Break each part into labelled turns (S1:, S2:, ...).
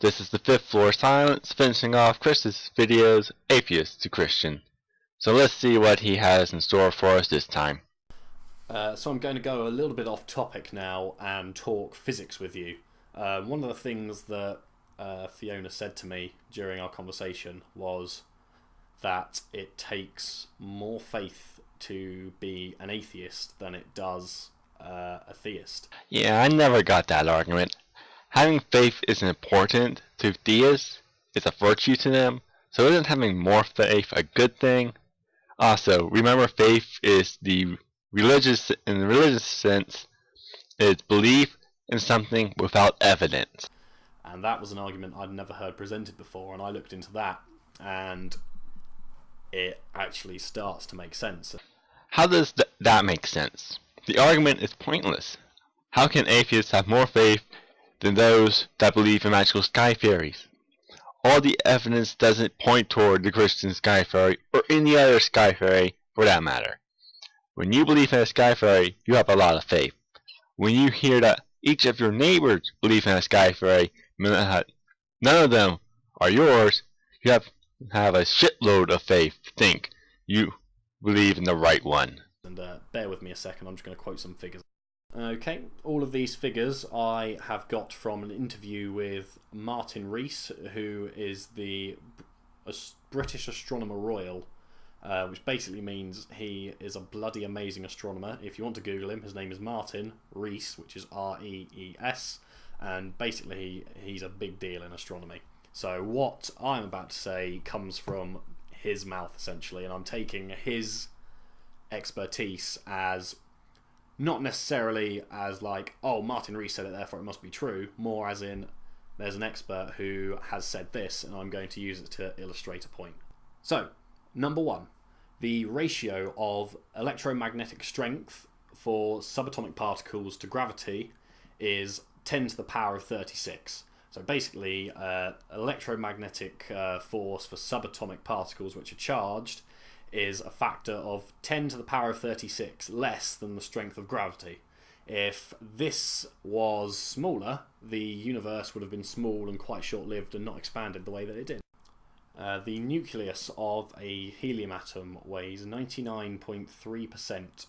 S1: This is the fifth floor silence, finishing off Chris's videos, Atheist to Christian. So let's see what he has in store for us this time.
S2: So I'm going to go a little bit off topic now and talk physics with you. One of the things that Fiona said to me during our conversation was that it takes more faith to be an atheist than it does a theist.
S1: Yeah, I never got that argument. Having faith isn't important to theists, it's a virtue to them, so isn't having more faith a good thing? Also, remember faith is in the religious sense, it's belief in something without evidence.
S2: And that was an argument I'd never heard presented before, and I looked into that, and it actually starts to make sense.
S1: How does that make sense? The argument is pointless. How can atheists have more faith than those that believe in magical sky fairies? All the evidence doesn't point toward the Christian sky fairy, or any other sky fairy for that matter. When you believe in a sky fairy, you have a lot of faith. When you hear that each of your neighbors believe in a sky fairy, none of them are yours, you have a shitload of faith to think you believe in the right one.
S2: And bear with me a second, I'm just going to quote some figures. Okay, all of these figures I have got from an interview with Martin Rees, who is the British Astronomer Royal, which basically means he is a bloody amazing astronomer. If you want to Google him, his name is Martin Rees, which is R-E-E-S, and basically he's a big deal in astronomy. So what I'm about to say comes from his mouth, essentially, and I'm taking his expertise as not necessarily as like, oh, Martin Rees said it, therefore it must be true, more as in there's an expert who has said this and I'm going to use it to illustrate a point. So, number one, the ratio of electromagnetic strength for subatomic particles to gravity is 10 to the power of 36. So basically, electromagnetic force for subatomic particles which are charged is a factor of 10 to the power of 36 less than the strength of gravity. If this was smaller, the universe would have been small and quite short-lived and not expanded the way that it did. The nucleus of a helium atom weighs 99.3%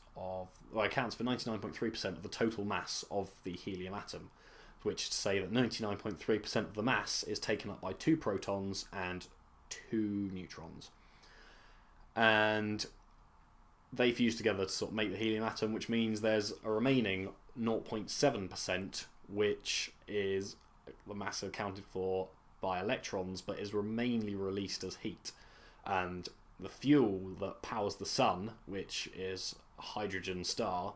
S2: accounts for 99.3% of the total mass of the helium atom, which is to say that 99.3% of the mass is taken up by 2 protons and 2 neutrons. And they fuse together to sort of make the helium atom, which means there's a remaining 0.7%, which is the mass accounted for by electrons, but is mainly released as heat. And the fuel that powers the sun, which is a hydrogen star,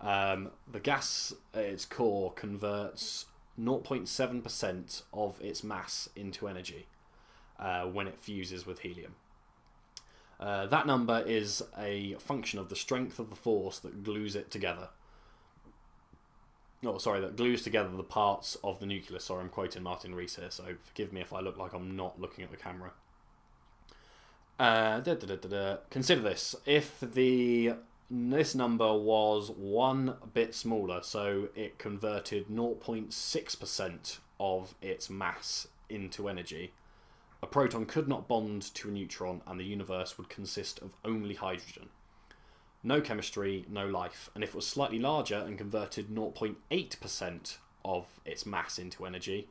S2: the gas at its core converts 0.7% of its mass into energy when it fuses with helium. That number is a function of the strength of the force that glues it together. That glues together the parts of the nucleus. Sorry, I'm quoting Martin Rees here, so forgive me if I look like I'm not looking at the camera. Consider this. If this number was 1 bit smaller, so it converted 0.6% of its mass into energy, a proton could not bond to a neutron and the universe would consist of only hydrogen. No chemistry, no life. And if it was slightly larger and converted 0.8% of its mass into energy,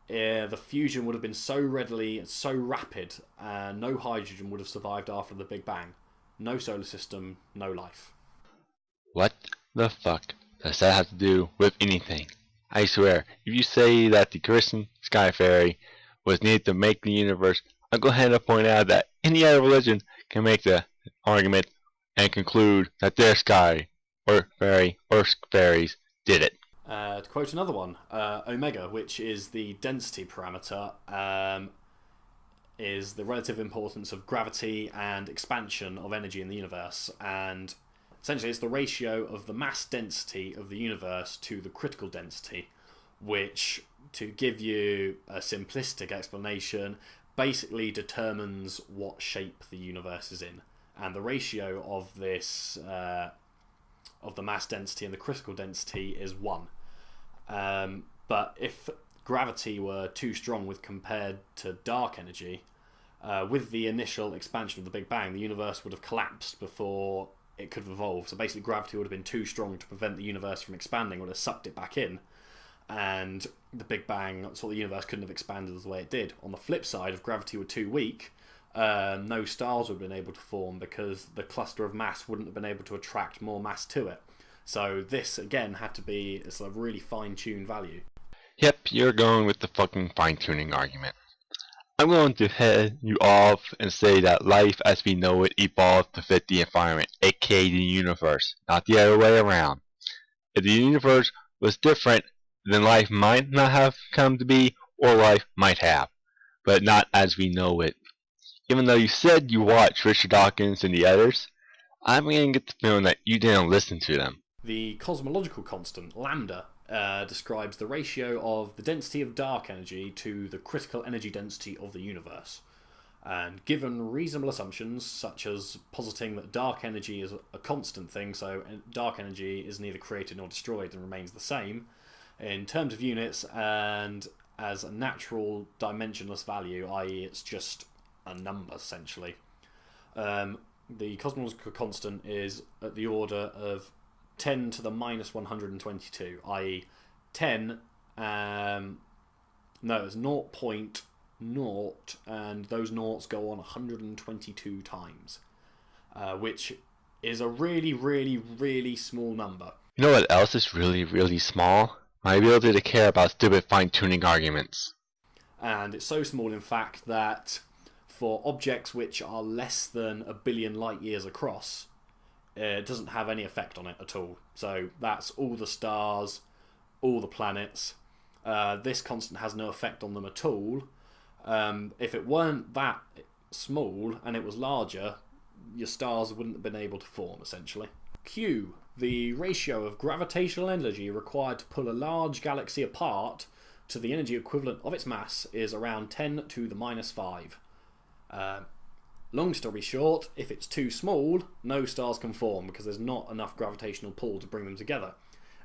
S2: the fusion would have been so rapid, no hydrogen would have survived after the Big Bang. No solar system, no life.
S1: What the fuck does that have to do with anything? I swear, if you say that the Christian sky fairy was needed to make the universe, I'll go ahead and point out that any other religion can make the argument and conclude that their sky or fairy or fairies did it.
S2: To quote another one, omega, which is the density parameter, is the relative importance of gravity and expansion of energy in the universe, and essentially it's the ratio of the mass density of the universe to the critical density, which, to give you a simplistic explanation, basically determines what shape the universe is in. And the ratio of this of the mass density and the critical density is 1. But if gravity were too strong with compared to dark energy, with the initial expansion of the Big Bang, the universe would have collapsed before it could have evolved. So basically gravity would have been too strong to prevent the universe from expanding, would have sucked it back in, and the Big Bang, so the universe couldn't have expanded the way it did. On the flip side, if gravity were too weak, no stars would have been able to form because the cluster of mass wouldn't have been able to attract more mass to it. So this, again, had to be a sort of really fine-tuned value.
S1: Yep, you're going with the fucking fine-tuning argument. I'm going to head you off and say that life as we know it evolved to fit the environment, aka the universe, not the other way around. If the universe was different, then life might not have come to be, or life might have, but not as we know it. Even though you said you watched Richard Dawkins and the others, I'm going to get the feeling that you didn't listen to them.
S2: The cosmological constant, lambda, describes the ratio of the density of dark energy to the critical energy density of the universe. And given reasonable assumptions, such as positing that dark energy is a constant thing, so dark energy is neither created nor destroyed and remains the same, in terms of units and as a natural dimensionless value, i.e. it's just a number, essentially. The cosmological constant is at the order of 10 to the minus 122, i.e. 10, no, it's 0.0, and those noughts go on 122 times, which is a really, really, really small number.
S1: You know what else is really, really small? My ability to care about stupid fine-tuning arguments.
S2: And it's so small, in fact, that for objects which are less than 1 billion light years across, it doesn't have any effect on it at all. So that's all the stars, all the planets. This constant has no effect on them at all. If it weren't that small and it was larger, your stars wouldn't have been able to form, essentially. Q. The ratio of gravitational energy required to pull a large galaxy apart to the energy equivalent of its mass is around 10 to the minus 5. Long story short, if it's too small, no stars can form because there's not enough gravitational pull to bring them together.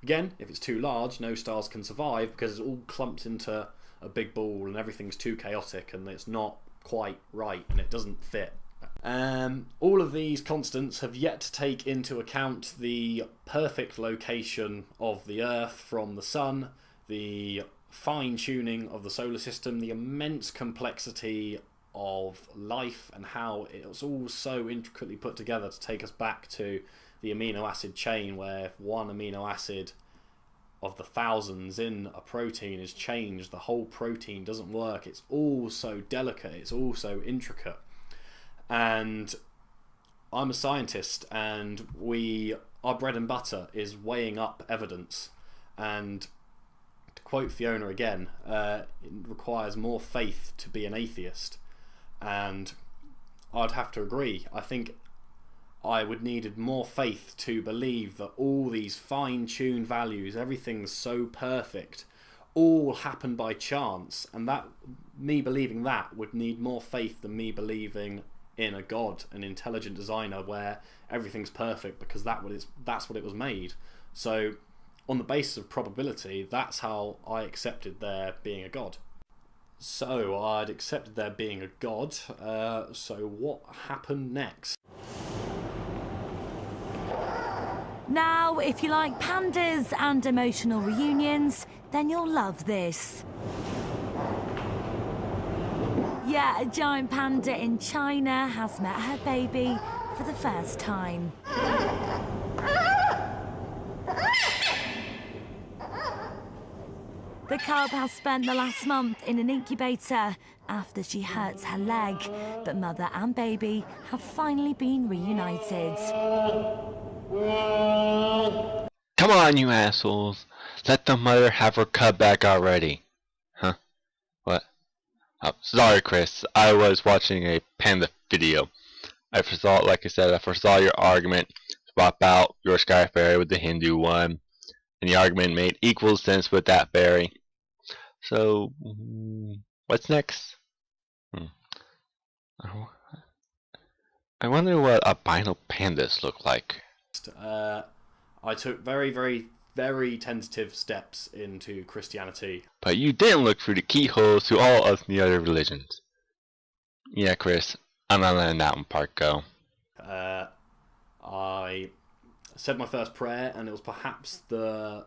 S2: Again, if it's too large, no stars can survive because it's all clumped into a big ball and everything's too chaotic and it's not quite right and it doesn't fit. All of these constants have yet to take into account the perfect location of the Earth from the Sun, the fine-tuning of the solar system, the immense complexity of life and how it's all so intricately put together to take us back to the amino acid chain, where if one amino acid of the thousands in a protein is changed, the whole protein doesn't work. It's all so delicate, it's all so intricate. And I'm a scientist, and our bread and butter is weighing up evidence. And to quote Fiona again, it requires more faith to be an atheist. And I'd have to agree. I think I would needed more faith to believe that all these fine-tuned values, everything's so perfect, all happened by chance, and that me believing that would need more faith than me believing in a god, an intelligent designer, where everything's perfect because that's what it was made. So on the basis of probability, that's how I accepted there being a god. So I'd accepted there being a god, so what happened next?
S3: Now, if you like pandas and emotional reunions, then you'll love this. Yeah, a giant panda in China has met her baby for the first time. The cub has spent the last month in an incubator after she hurt her leg, but mother and baby have finally been reunited.
S1: Come on, you assholes. Let the mother have her cub back already. Huh? What? Oh, sorry, Chris. I was watching a Panda video. I foresaw, like I said, I foresaw your argument. Swap out your Sky Fairy with the Hindu one. And the argument made equal sense with that fairy. So, what's next? I wonder what albino pandas look like.
S2: I took very, very, very tentative steps into Christianity.
S1: But you didn't look through the keyholes to all of the other religions. Yeah, Chris, I'm not letting that one part go.
S2: I said my first prayer, and it was perhaps the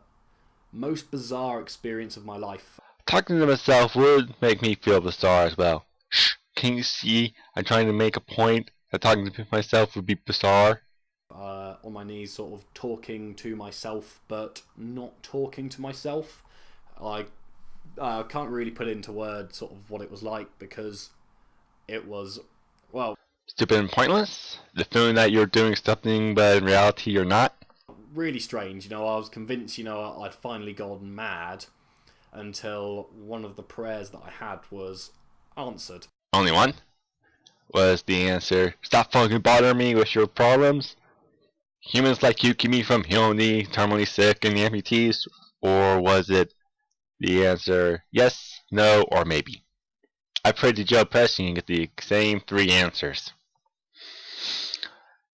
S2: most bizarre experience of my life.
S1: Talking to myself would make me feel bizarre as well. Shh, can you see I'm trying to make a point that talking to myself would be bizarre?
S2: On my knees, sort of talking to myself, but not talking to myself. I can't really put into words sort of what it was like, because it was, well...
S1: Stupid and pointless? The feeling that you're doing something, but in reality you're not?
S2: Really strange, I was convinced, I'd finally gone mad, until one of the prayers that I had was answered.
S1: Only one? Was the answer, stop fucking bothering me with your problems? Humans like you keep me from healing the terminally sick and the amputees? Or was it the answer, yes, no, or maybe? I prayed to Joe Pesci and get the same 3 answers.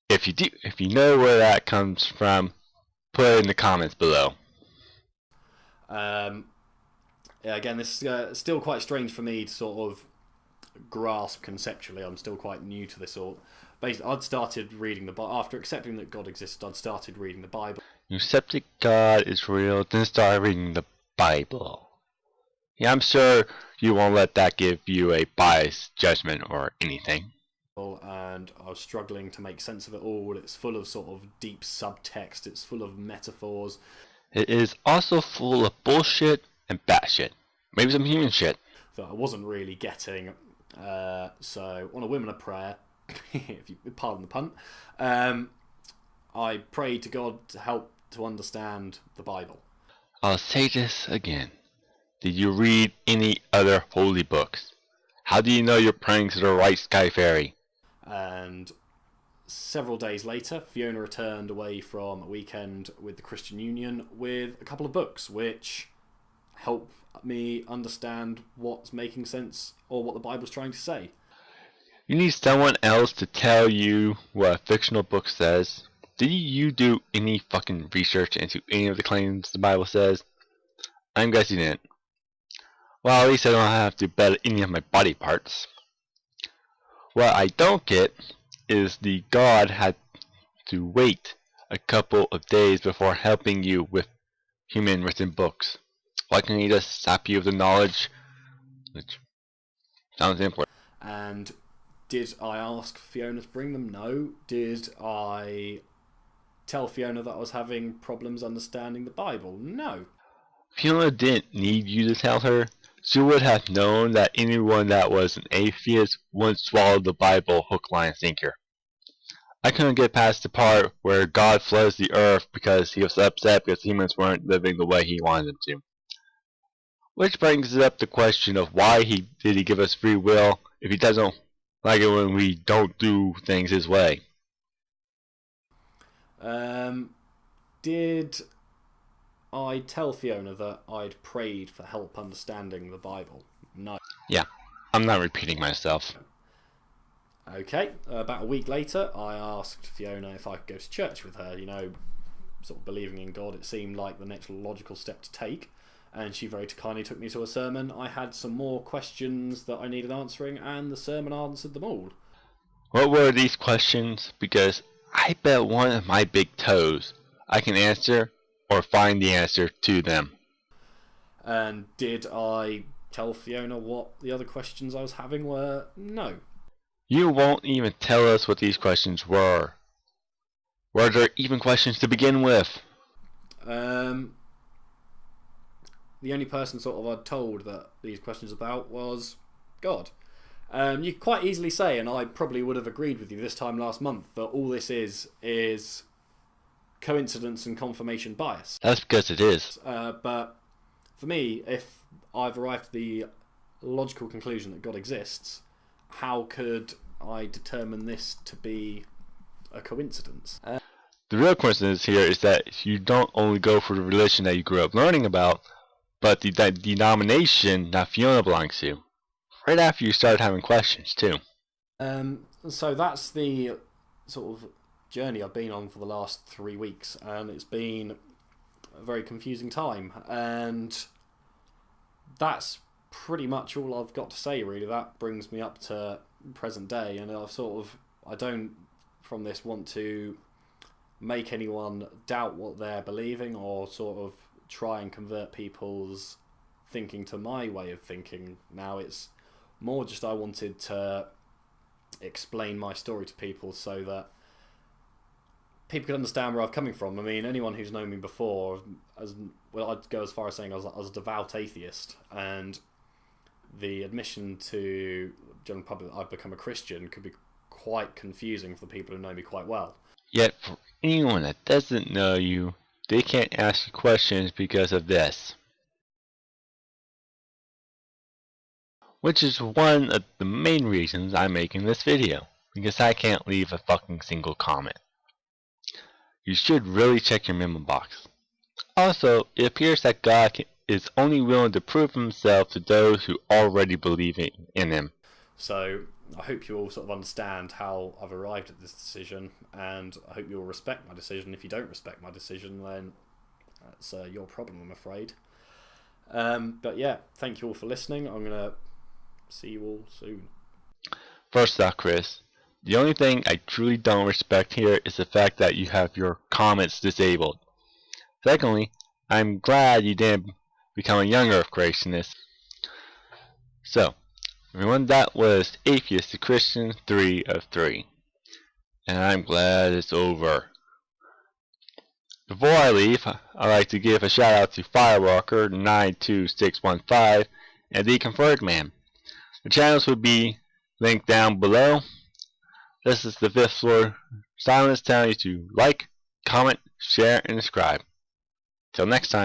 S1: If you know where that comes from, put it in the comments below.
S2: Again, this is still quite strange for me to sort of grasp conceptually. I'm still quite new to this all. Basically, I'd started reading the Bible. After accepting that God existed, I'd started reading the Bible.
S1: You accepted God is real, then start reading the Bible. Yeah, I'm sure you won't let that give you a biased judgment or anything.
S2: And I was struggling to make sense of it all. It's full of sort of deep subtext. It's full of metaphors.
S1: It is also full of bullshit and batshit. Maybe some human shit.
S2: That I wasn't really getting. So on a whim and a prayer, if you pardon the pun, I prayed to God to help to understand the Bible.
S1: I'll say this again. Did you read any other holy books? How do you know you're praying to the right sky fairy?
S2: And several days later, Fiona returned away from a weekend with the Christian Union with a couple of books which help me understand what's making sense or what the Bible's trying to say.
S1: You need someone else to tell you what a fictional book says. Did you do any fucking research into any of the claims the Bible says? I'm guessing you didn't. Well, at least I don't have to bet any of my body parts. What I don't get is the God had to wait a couple of days before helping you with human written books. Why can't he just sap you of the knowledge? Which sounds important.
S2: And did I ask Fiona to bring them? No. Did I tell Fiona that I was having problems understanding the Bible? No.
S1: Fiona didn't need you to tell her. She would have known that anyone that was an atheist wouldn't swallow the Bible hook, line, and sinker. I couldn't get past the part where God floods the earth because he was upset because humans weren't living the way he wanted them to. Which brings up the question of why did he give us free will if he doesn't like it when we don't do things his way.
S2: Did I tell Fiona that I'd prayed for help understanding the Bible? No.
S1: Yeah, I'm not repeating myself.
S2: Okay, about a week later, I asked Fiona if I could go to church with her. Sort of believing in God, it seemed like the next logical step to take. And she very kindly took me to a sermon. I had some more questions that I needed answering, and the sermon answered them all.
S1: What were these questions? Because I bet one of my big toes I can answer or find the answer to them.
S2: And did I tell Fiona what the other questions I was having were? No.
S1: You won't even tell us what these questions were. Were there even questions to begin with?
S2: The only person sort of I'd told that these questions about was God. You could quite easily say, and I probably would have agreed with you this time last month, that all this is coincidence and confirmation bias.
S1: That's because it is.
S2: But for me, if I've arrived at the logical conclusion that God exists, how could I determine this to be a coincidence?
S1: The real coincidence here is that you don't only go for the religion that you grew up learning about, but the denomination that Fiona belongs to. Right after you started having questions, too.
S2: So that's the sort of journey I've been on for the last 3 weeks, and it's been a very confusing time, and that's pretty much all I've got to say, really. That brings me up to present day, and I don't from this want to make anyone doubt what they're believing, or sort of try and convert people's thinking to my way of thinking. Now it's more just I wanted to explain my story to people so that people can understand where I'm coming from. I mean, anyone who's known me before, I'd go as far as saying I was a devout atheist, and the admission to the general public that I've become a Christian could be quite confusing for the people who know me quite well.
S1: Yet for anyone that doesn't know you, they can't ask you questions because of this. Which is one of the main reasons I'm making this video, because I can't leave a fucking single comment. You should really check your memo box. Also, it appears that God is only willing to prove himself to those who already believe in him.
S2: So I hope you all sort of understand how I've arrived at this decision, and I hope you all respect my decision. If you don't respect my decision, then that's your problem, I'm afraid. But yeah, thank you all for listening. I'm going to see you all soon.
S1: First off, Chris, the only thing I truly don't respect here is the fact that you have your comments disabled. Secondly, I'm glad you didn't become a younger of creationists. So, everyone, that was Atheist to Christian 3 of 3. And I'm glad it's over. Before I leave, I'd like to give a shout out to Firewalker 92615 and Deconverted Man. The channels will be linked down below. This is the 5th floor silence telling you to like, comment, share, and subscribe. Till next time.